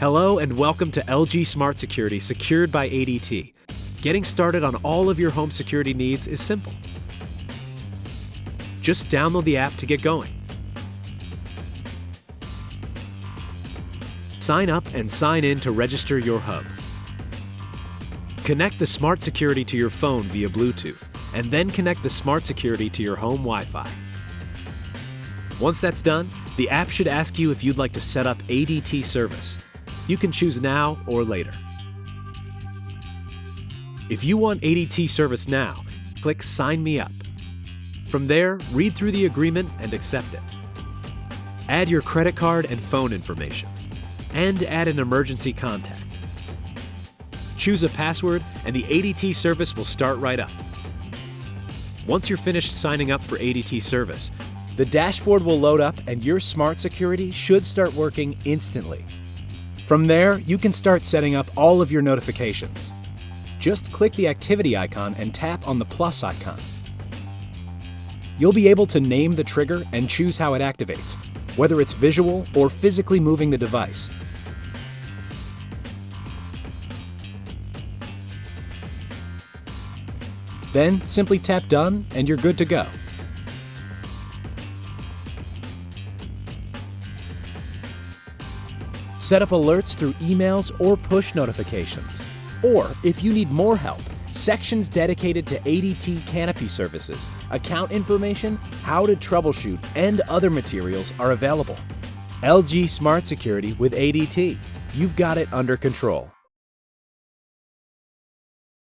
Hello and welcome to LG Smart Security, secured by ADT. Getting started on all of your home security needs is simple. Just download the app to get going. Sign up and sign in to register your hub. Connect the Smart Security to your phone via Bluetooth, and then connect the Smart Security to your home Wi-Fi. Once that's done, the app should ask you if you'd like to set up ADT service. You can choose now or later. If you want ADT service now, click Sign Me Up. From there, read through the agreement and accept it. Add your credit card and phone information, and add an emergency contact. Choose a password and the ADT service will start right up. Once you're finished signing up for ADT service, the dashboard will load up and your Smart Security should start working instantly. From there, you can start setting up all of your notifications. Just click the activity icon and tap on the plus icon. You'll be able to name the trigger and choose how it activates, whether it's visual or physically moving the device. Then simply tap Done and you're good to go. Set up alerts through emails or push notifications. Or, if you need more help, sections dedicated to ADT Canopy services, account information, how to troubleshoot, and other materials are available. LG Smart Security with ADT. You've got it under control.